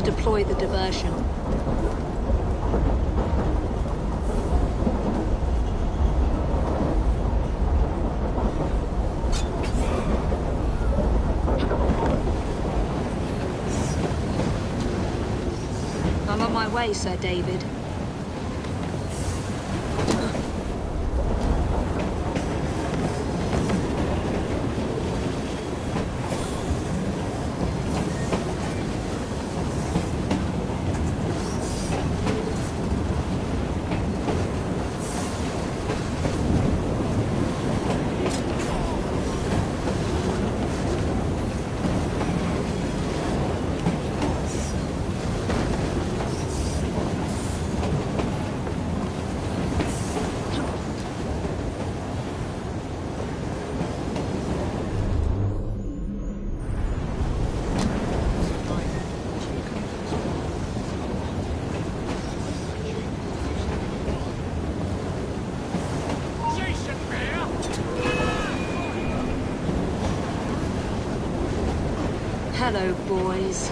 deploy the diversion. I'm on my way, Sir David. Hello, boys.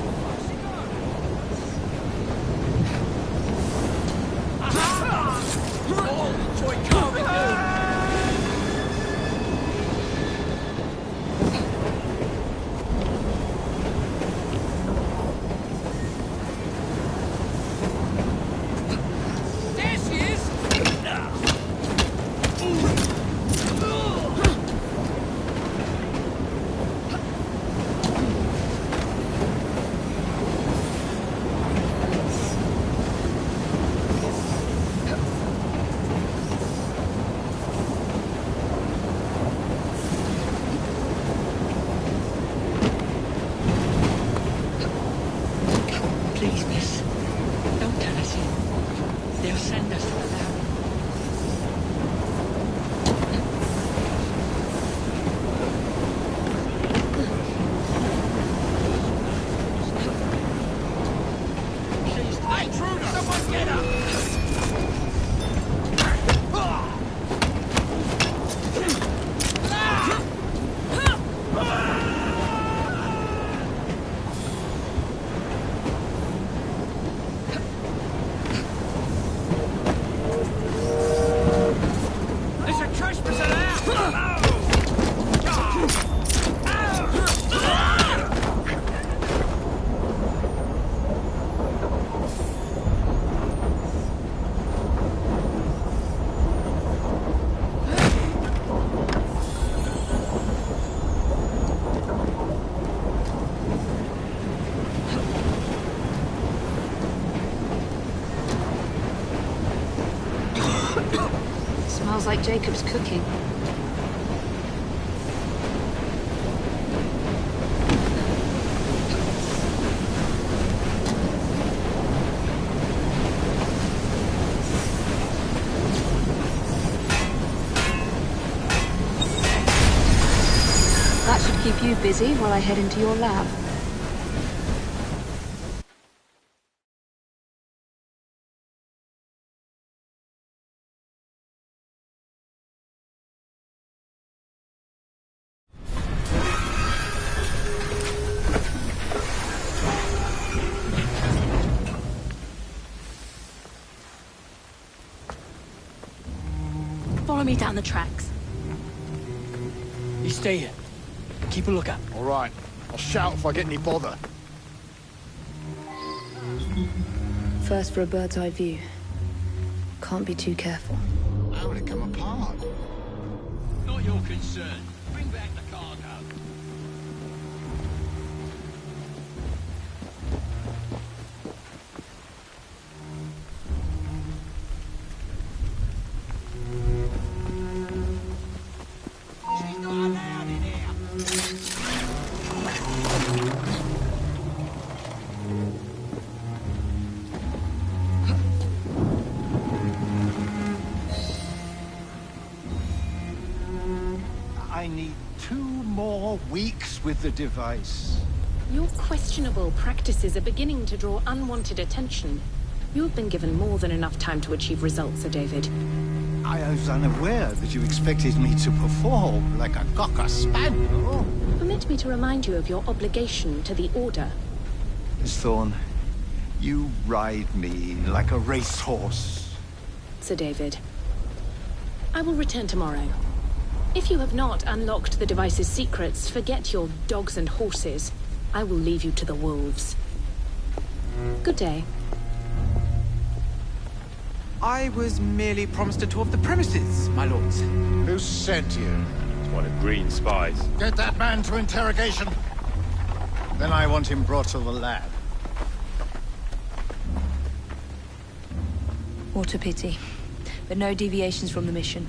Please, miss. Don't tell us in. They'll send us to the lab. Please, hey, intruder! Someone get up! Smells like Jacob's cooking. That should keep you busy while I head into your lab. Follow me down the tracks. You stay here. Keep a lookout. All right. I'll shout if I get any bother. First for a bird's eye view. Can't be too careful. How would it come apart? Not your concern. Bring back the cargo. She's not allowed in here. I need 2 more weeks with the device. Your questionable practices are beginning to draw unwanted attention. You have been given more than enough time to achieve results, Sir David. I was unaware that you expected me to perform like a cocker spaniel. Permit me to remind you of your obligation to the Order. Miss Thorne, You ride me like a racehorse. Sir David. I will return tomorrow. If you have not unlocked the device's secrets, forget your dogs and horses. I will leave you to the wolves. Good day. I was merely promised a tour of the premises, my lords. Who sent you? It's one of Green's spies. Get that man to interrogation. Then I want him brought to the lab. What a pity. But no deviations from the mission.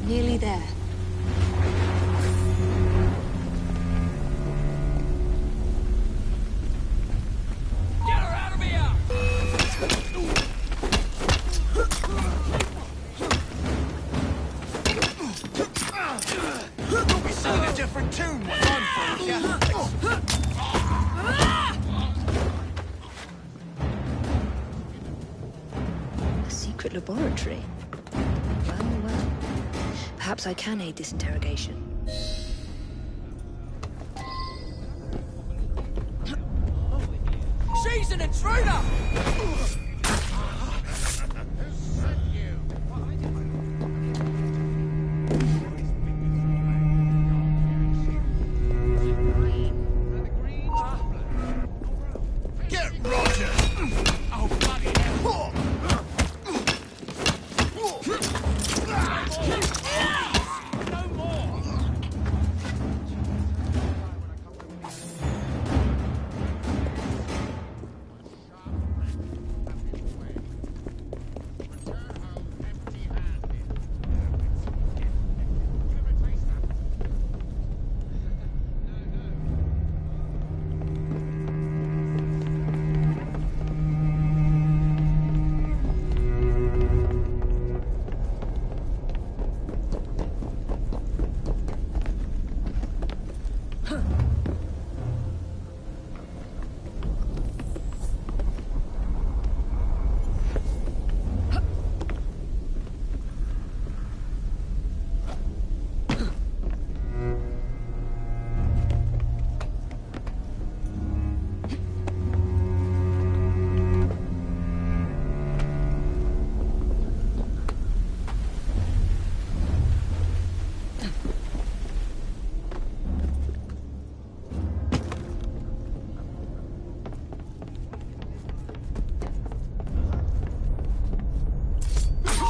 Nearly there. Get her out of here! You'll be singing a different tune when I'm through, yeah? A secret laboratory. Well, well. Perhaps I can aid this interrogation. She's an intruder! Get Roger! Oh, bloody hell! No more!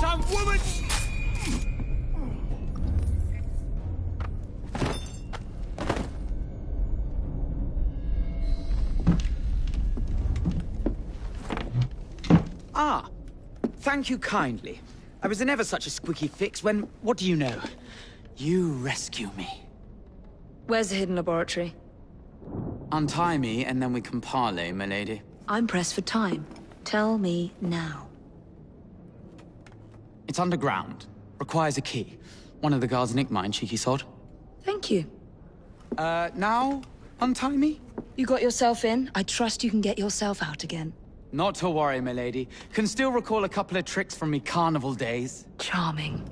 Some woman! Ah, thank you kindly. I was in ever such a squeaky fix when, what do you know? You rescue me. Where's the hidden laboratory? Untie me and then we can parley, my lady. I'm pressed for time. Tell me now. It's underground. Requires a key. One of the guards nicked mine, cheeky sod. Thank you. Now, untie me? You got yourself in. I trust you can get yourself out again. Not to worry, milady. Can still recall a couple of tricks from me carnival days. Charming.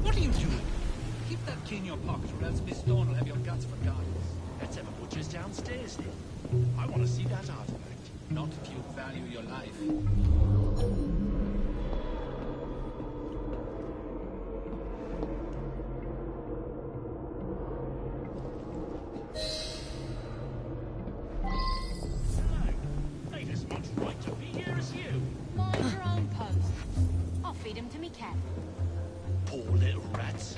What are you doing? Keep that key in your pocket, or else Miss Dawn will have your guts for guardians. Let's have a butcher's downstairs, then. I want to see that artifact. Not if you value your life. They'd as much right to be here as you. Mind your own post. I'll feed him to me cat. Poor little rats.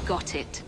Got it.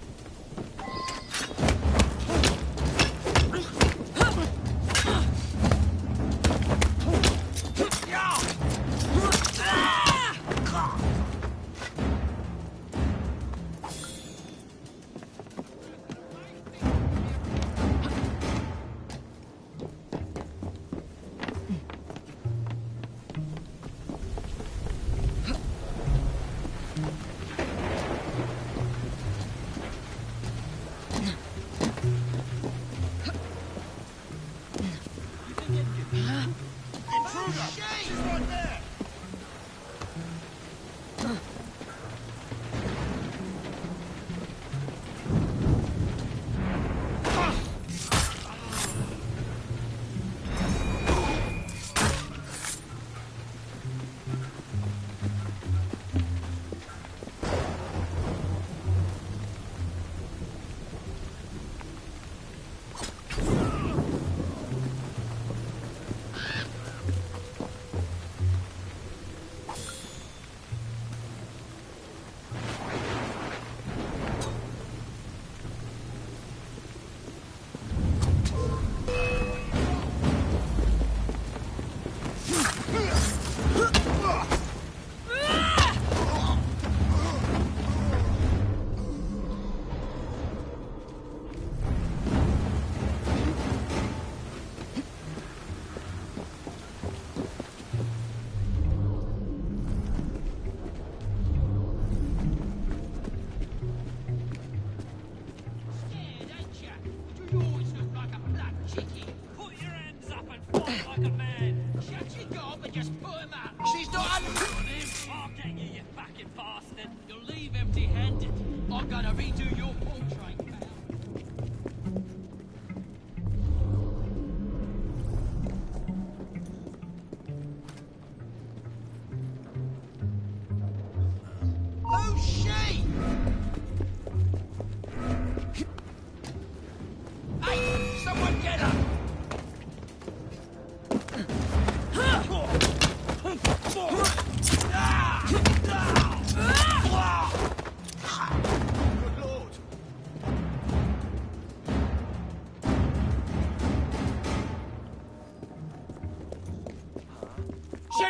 Good lord!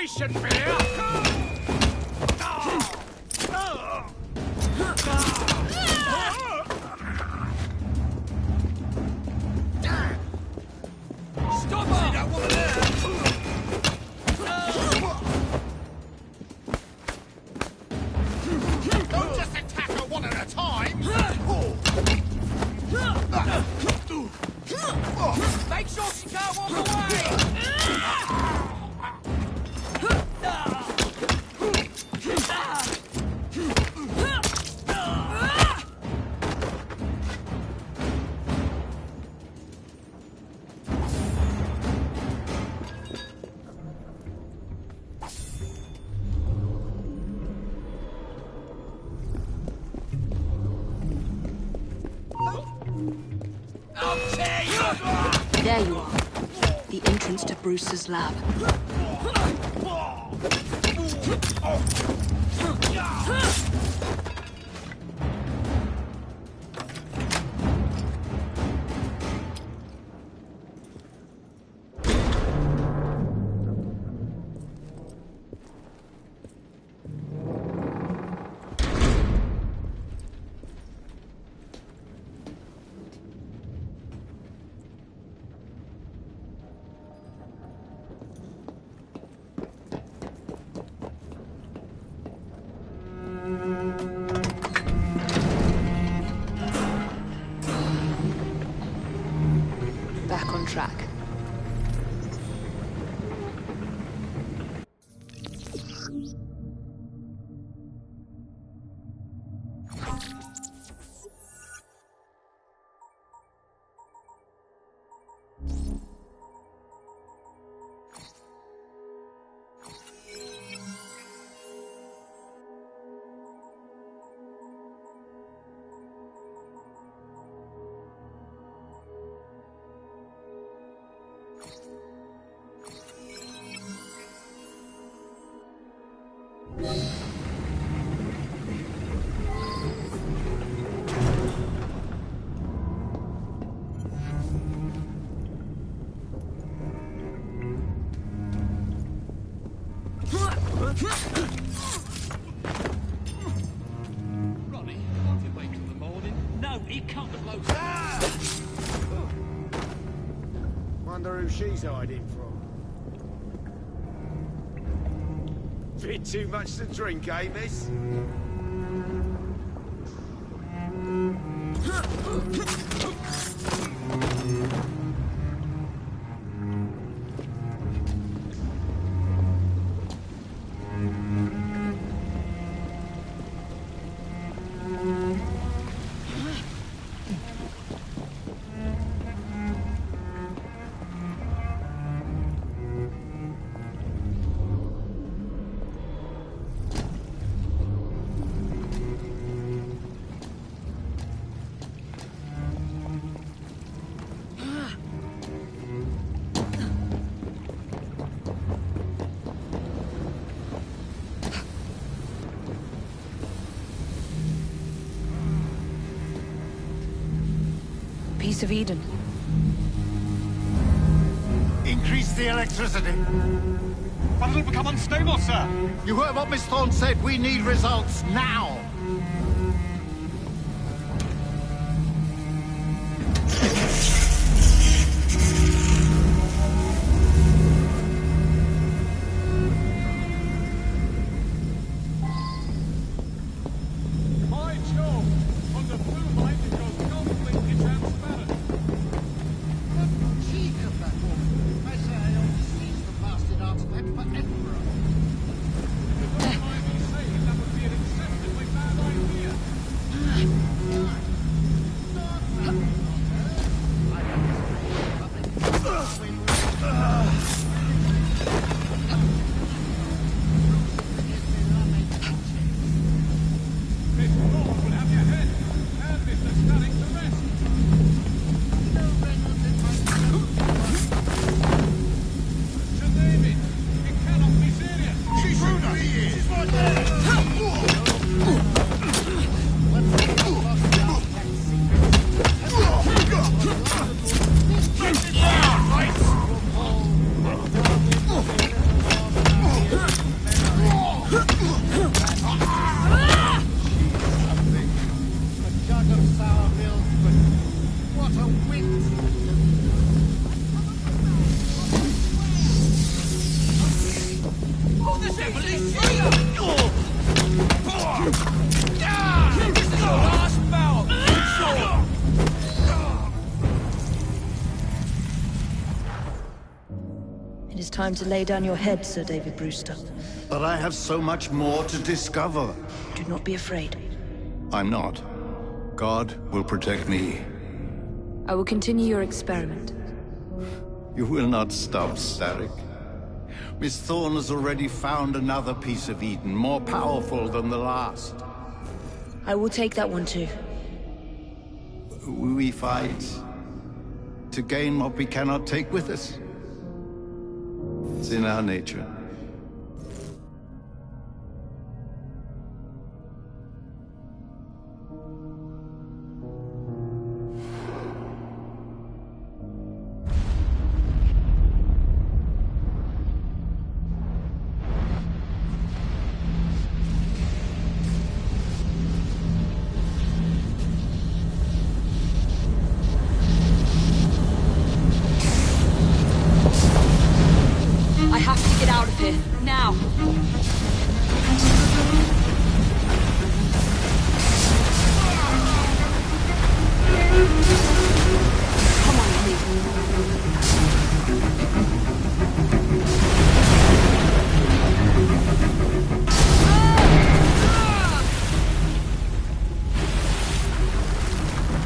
Detonation fear! Stop her! See that woman there? Don't just attack her one at a time! Make sure she can't walk away! There you are. The entrance to Bruce's lab. Back on track. Ronnie, can't you wait till the morning? No, he cut the bloke. Wonder who she's hiding from. Bit too much to drink, eh, miss? Piece of Eden. Increase the electricity. But it'll become unstable, sir. You heard what Miss Thorne said. We need results now. My job! On the blue light, it goes completely transparent. The cheek of that woman. I say I only seized the blasted artifact for Edinburgh. If you don't mind me saying, that would be an exceptionally bad is time to lay down your head, Sir David Brewster. But I have so much more to discover. Do not be afraid. I'm not. God will protect me. I will continue your experiment. You will not stop, Starrick. Miss Thorne has already found another piece of Eden, more powerful than the last. I will take that one too. We fight to gain what we cannot take with us. It's in our nature. I have to get out of here, now! Come on, please.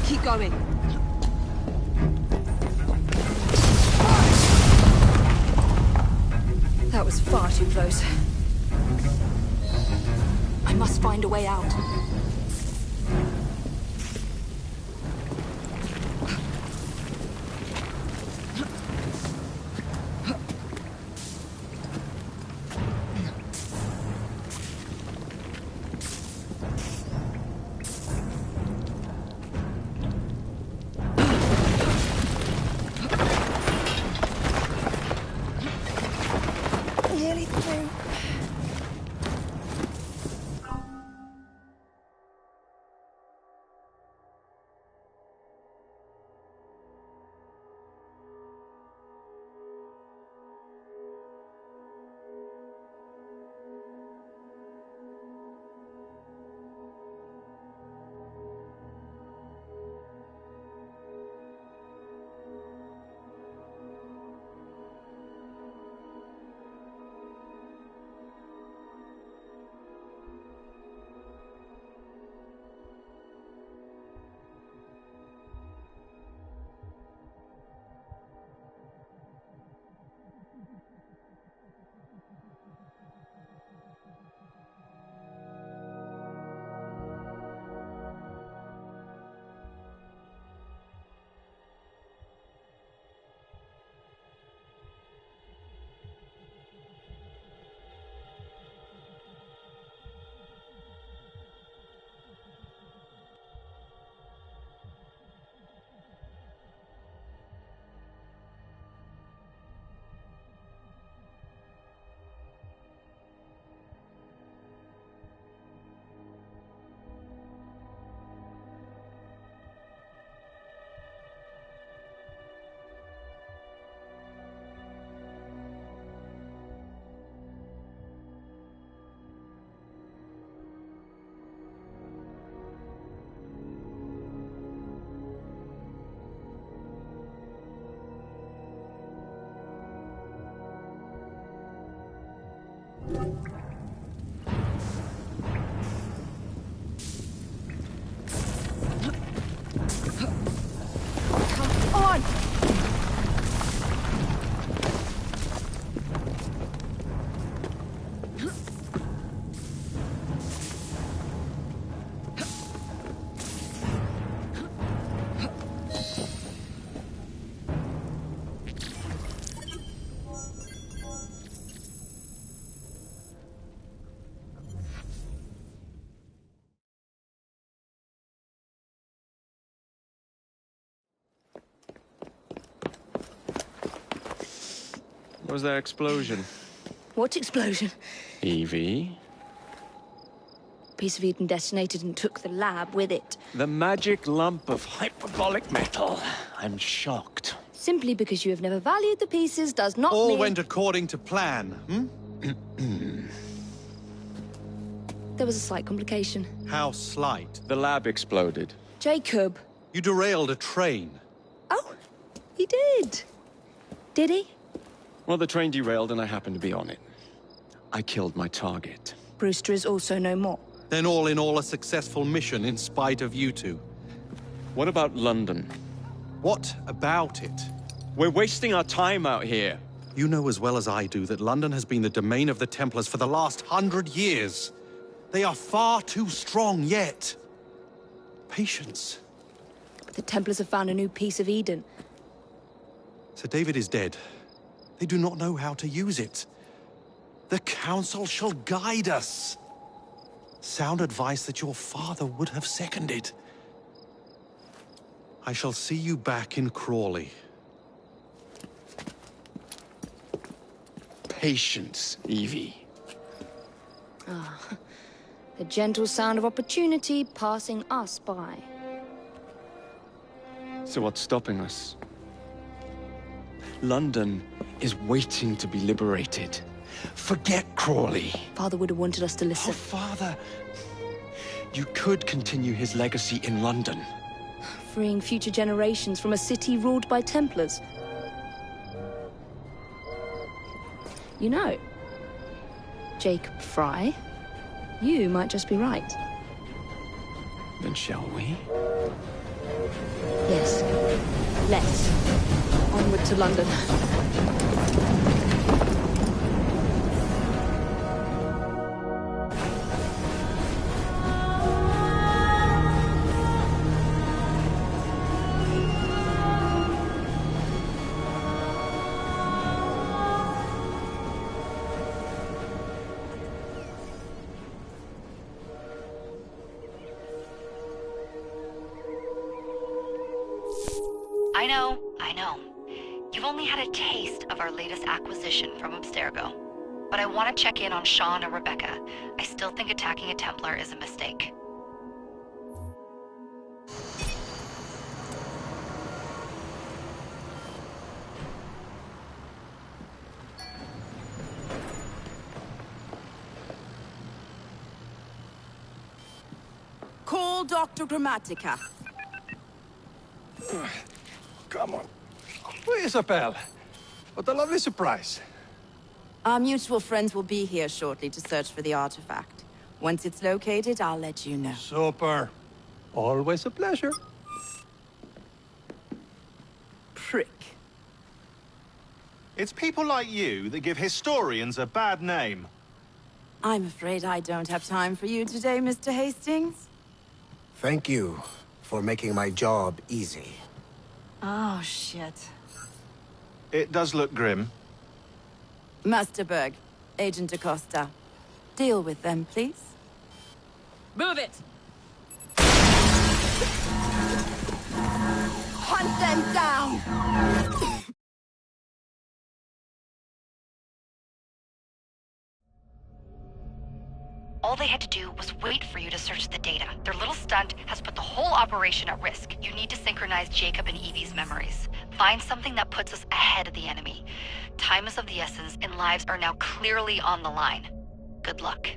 Keep going. That was far too close. I must find a way out. Nearly through. Come on! What was that explosion? What explosion? Evie? Piece of Eden detonated and took the lab with it. The magic lump of hyperbolic metal. I'm shocked. Simply because you have never valued the pieces does not All mean... went according to plan, There was a slight complication. How slight. The lab exploded. Jacob. You derailed a train. Oh, he did. Did he? Well, the train derailed and I happened to be on it. I killed my target. Brewster is also no more. Then all in all a successful mission in spite of you two. What about London? What about it? We're wasting our time out here. You know as well as I do that London has been the domain of the Templars for the last 100 years. They are far too strong yet. Patience. The Templars have found a new piece of Eden. Sir David is dead. They do not know how to use it. The Council shall guide us. Sound advice that your father would have seconded. I shall see you back in Crawley. Patience, Evie. Ah, the gentle sound of opportunity passing us by. So what's stopping us? London is waiting to be liberated. Forget Crawley. Father would have wanted us to listen. Oh, Father! You could continue his legacy in London. Freeing future generations from a city ruled by Templars. You know, Jacob Fry, you might just be right. Then shall we? Yes. Let's. Onward to London. I know. You've only had a taste of our latest acquisition from Abstergo. But I want to check in on Sean and Rebecca. I still think attacking a Templar is a mistake. Call Dr. Grammatica. Come on. Isabel. What a lovely surprise. Our mutual friends will be here shortly to search for the artifact. Once it's located, I'll let you know. Super. Always a pleasure. Prick. It's people like you that give historians a bad name. I'm afraid I don't have time for you today, Mr. Hastings. Thank you for making my job easy. Oh, shit. It does look grim. Masterberg, Agent Acosta. Deal with them, please. Move it! Hunt them down! All they had to do was wait for you to search the data. Their little stunt has put the whole operation at risk. You need to synchronize Jacob and Evie's memories. Find something that puts us ahead of the enemy. Time is of the essence, and lives are now clearly on the line. Good luck.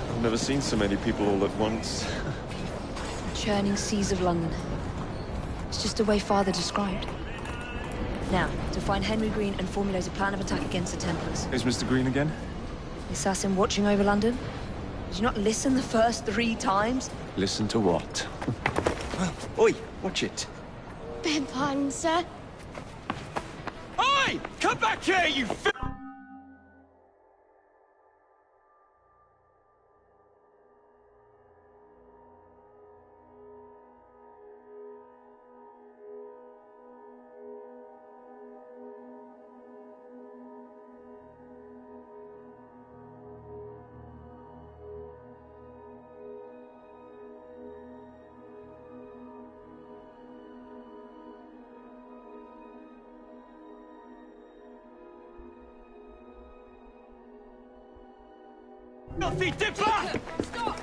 I've never seen so many people all at once. Churning seas of London. It's just the way Father described. Now, to find Henry Green and formulate a plan of attack against the Templars. Is Mr. Green again? The assassin watching over London? Did you not listen the first 3 times? Listen to what? Oi, watch it. Beg pardon, sir. Oh! Hey! Come back here, you filthy dipper! Stop!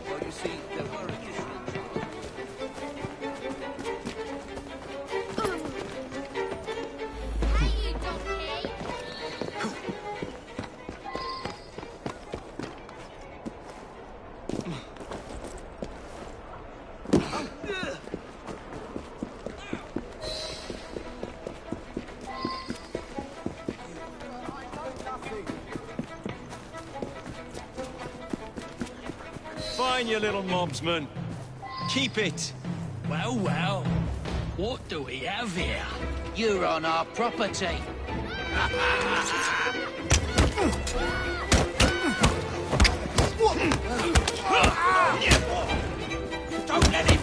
Well, you see, there were additional Hey, you donkey! Fine, you little mobsman. Keep it. Well, well. What do we have here? You're on our property. Don't let him...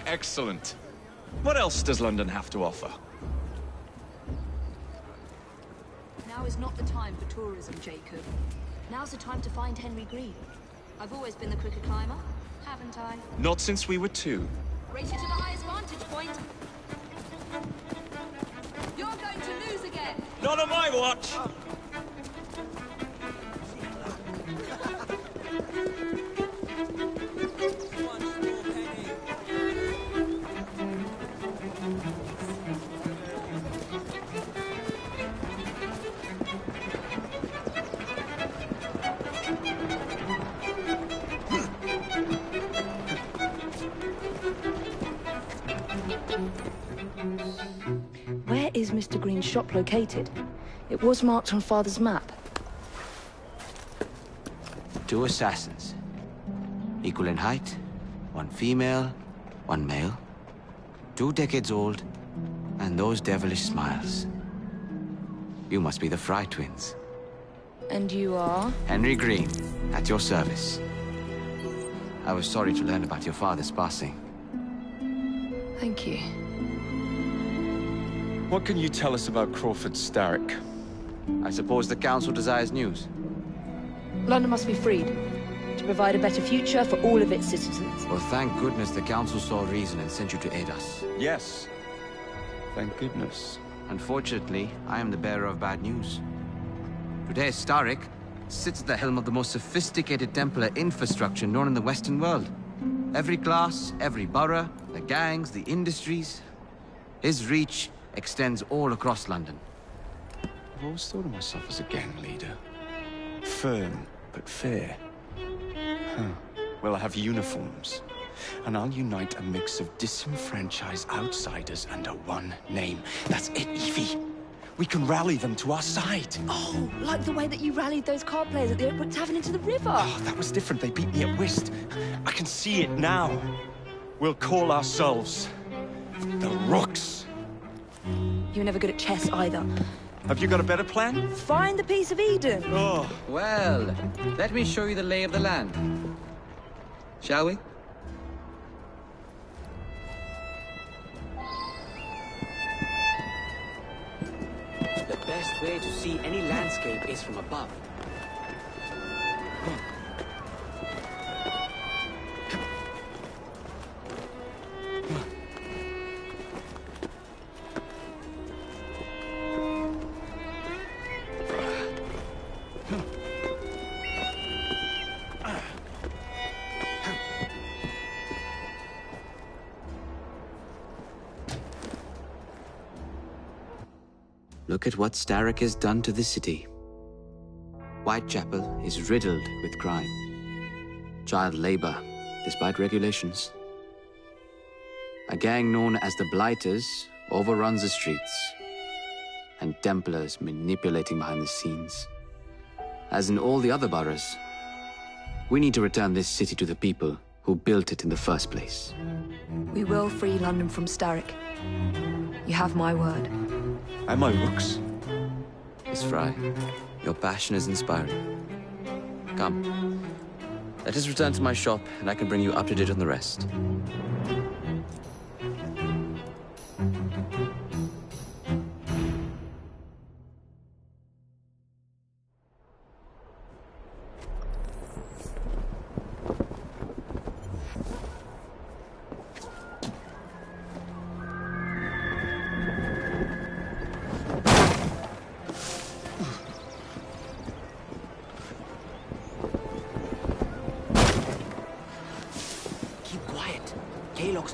Excellent. What else does London have to offer? Now is not the time for tourism, Jacob. Now's the time to find Henry Green. I've always been the quicker climber, haven't I? Not since we were 2. Race you to the highest vantage point. You're going to lose again. Not on my watch! Where is Mr. Green's shop located? It was marked on Father's map. 2 assassins. Equal in height. 1 female, 1 male. 2 decades old. And those devilish smiles. You must be the Fry twins. And you are? Henry Green, at your service. I was sorry to learn about your father's passing. Thank you. What can you tell us about Crawford Starrick? I suppose the Council desires news. London must be freed, to provide a better future for all of its citizens. Well, thank goodness the Council saw reason and sent you to aid us. Yes. Thank goodness. Unfortunately, I am the bearer of bad news. Today, Starrick sits at the helm of the most sophisticated Templar infrastructure known in the Western world. Every class, every borough, the gangs, the industries. His reach extends all across London. I've always thought of myself as a gang leader. Firm, but fair. Huh. Well, I have uniforms. And I'll unite a mix of disenfranchised outsiders under one name. That's it, Evie. We can rally them to our side. Oh, like the way that you rallied those card players at the Oakwood Tavern into the river. Oh, that was different. They beat me at whist. I can see it now. We'll call ourselves the Rooks. You were never good at chess either. Have you got a better plan? Find the piece of Eden. Oh. Well, let me show you the lay of the land. Shall we? The best way to see any landscape is from above. Look at what Starrick has done to the city. Whitechapel is riddled with crime. Child labor, despite regulations. A gang known as the Blighters overruns the streets, and Templars manipulating behind the scenes. As in all the other boroughs, we need to return this city to the people who built it in the first place. We will free London from Starrick. You have my word. And my looks. Miss Fry, your passion is inspiring. Come. Let us return to my shop, and I can bring you up to date on the rest.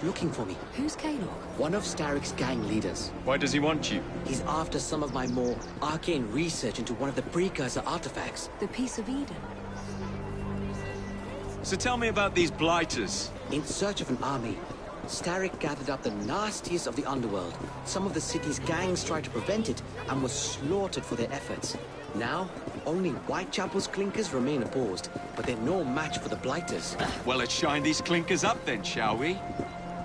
Looking for me. Who's Kalok? One of Starrick's gang leaders. Why does he want you? He's after some of my more arcane research into one of the precursor artifacts. The Piece of Eden. So tell me about these Blighters. In search of an army, Starrick gathered up the nastiest of the underworld. Some of the city's gangs tried to prevent it and were slaughtered for their efforts. Now, only Whitechapel's clinkers remain opposed, but they're no match for the Blighters. Well, let's shine these clinkers up then, shall we?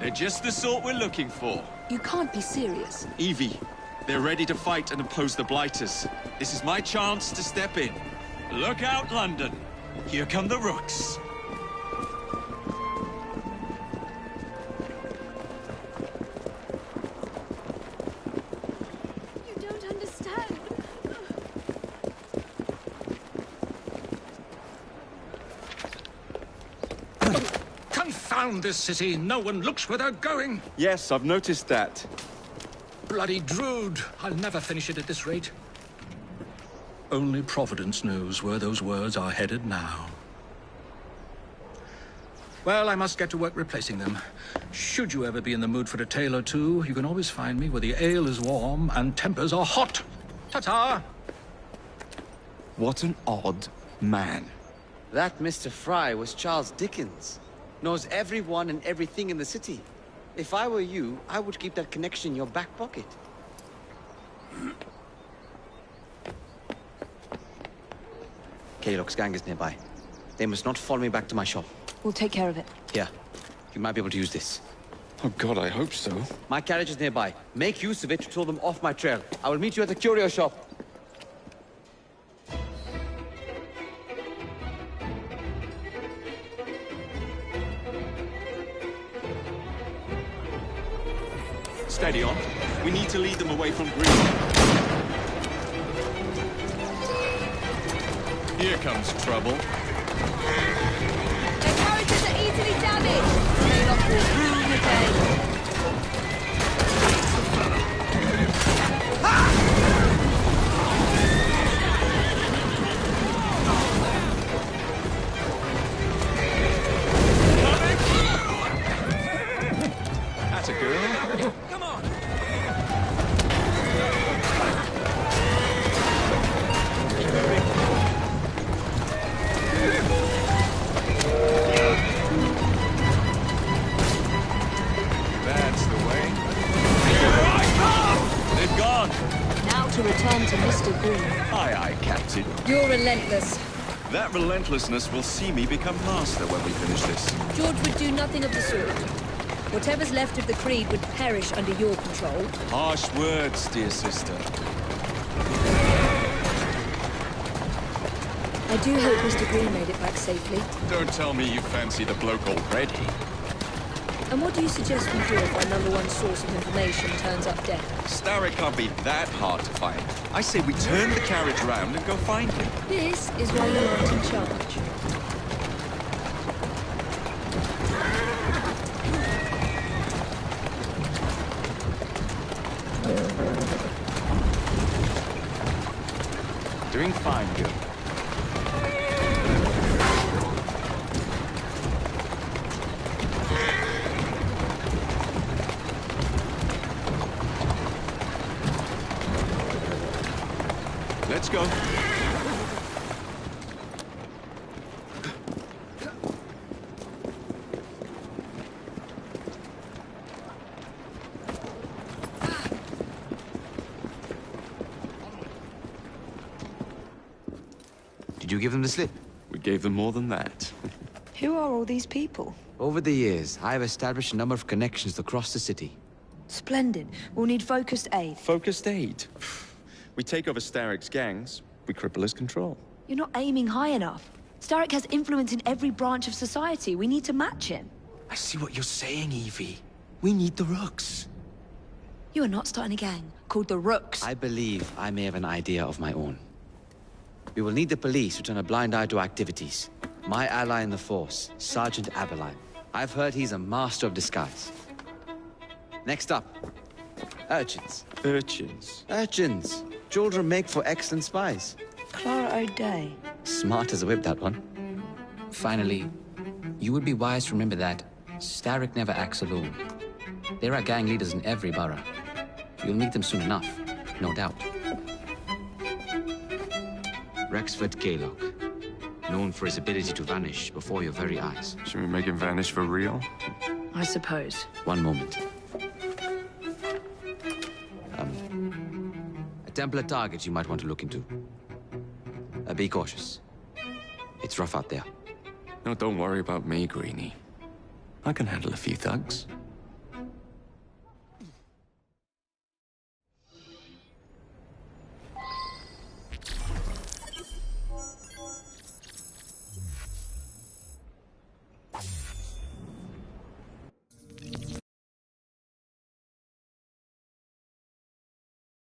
They're just the sort we're looking for. You can't be serious. Evie, they're ready to fight and oppose the Blighters. This is my chance to step in. Look out, London. Here come the Rooks. You don't understand. Confound this city! No one looks where they're going! Yes, I've noticed that. Bloody Drood! I'll never finish it at this rate. Only Providence knows where those words are headed now. Well, I must get to work replacing them. Should you ever be in the mood for a tale or two, you can always find me where the ale is warm and tempers are hot. Ta-ta! What an odd man. That Mr. Fry was Charles Dickens. Knows everyone and everything in the city. If I were you, I would keep that connection in your back pocket. Kalok's gang is nearby. They must not follow me back to my shop. We'll take care of it. Here, you might be able to use this. Oh God, I hope so. My carriage is nearby. Make use of it to throw them off my trail. I will meet you at the curio shop. Steady on. We need to lead them away from Green. Here comes trouble. Their carriages are easily damaged. Kalok will rue the day. That's a girl. Come on! That's the way. Here I come! They've gone. Now to return to Mr. Green. Aye, aye, Captain. You're relentless. That relentlessness will see me become master when we finish this. George would do nothing of the sort. Whatever's left of the Creed would perish under your control. Harsh words, dear sister. I do hope Mr. Green made it back safely. Don't tell me you fancy the bloke already. And what do you suggest we do if our #1 source of information turns up dead? Starrick can't be that hard to find. I say we turn the carriage round and go find him. This is why you aren't in charge. Doing fine, girl. Let's go. Did you give them the slip? We gave them more than that. Who are all these people? Over the years, I have established a number of connections across the city. Splendid. We'll need focused aid. Focused aid? We take over Starrick's gangs, we cripple his control. You're not aiming high enough. Starrick has influence in every branch of society. We need to match him. I see what you're saying, Evie. We need the Rooks. You are not starting a gang called the Rooks. I believe I may have an idea of my own. We will need the police to turn a blind eye to activities. My ally in the force, Sergeant Aberline. I've heard he's a master of disguise. Next up, urchins. Urchins? Urchins. Children make for excellent spies. Clara O'Day. Smart as a whip, that one. Finally, you would be wise to remember that Starrick never acts alone. There are gang leaders in every borough. You'll meet them soon enough, no doubt. Rexford Kaylock, known for his ability to vanish before your very eyes. Should we make him vanish for real? I suppose. One moment. A Templar target you might want to look into. Be cautious. It's rough out there. No, don't worry about me, Greenie. I can handle a few thugs.